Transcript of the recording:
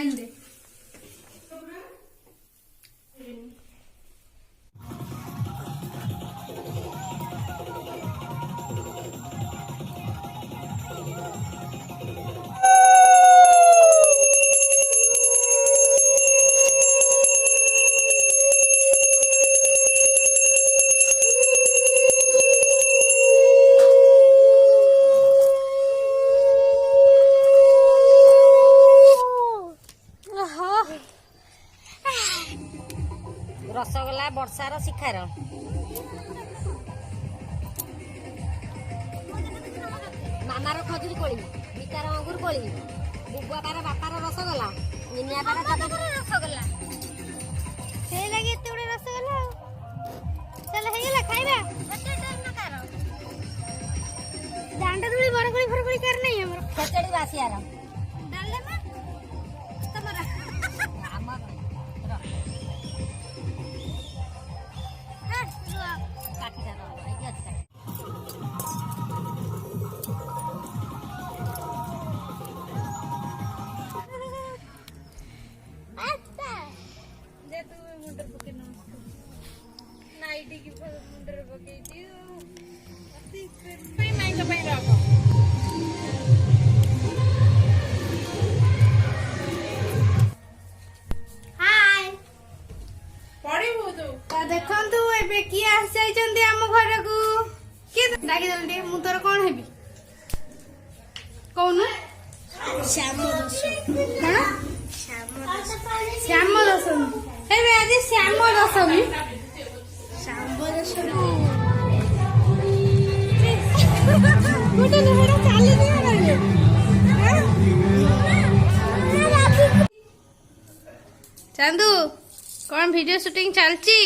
Smile दे। रसगोला वर्षार शिखार मामार खजुरी कोली बिकार अंगुर कोली बुबुआ पार बापार रसगोला निनिया पार दादार रसगोला से लगे एते उडे रसगोला चल हे गेला खाइबा एते टाइम न करो दांडा दुली बरगुली फरगुली कर नहीं हमर खचड़ी बासियार डालले मा तमरा हमर काटी दे आई अच्छा जे तू मुंडर पके नाइटी की मुंडर पके दियो अति पे माई का पे रखो हाय पड़ी हो तो ता देखंतु एबे की आस जाइचंदी हम घर को के डाकी जल्दी मु तोर कोन हेबी कोनु श्याम दशमी हां श्याम दशमी एबे आज श्याम दशमी गोटे लोहरा चाली दिया रे चांदू कौन वीडियो शूटिंग चलची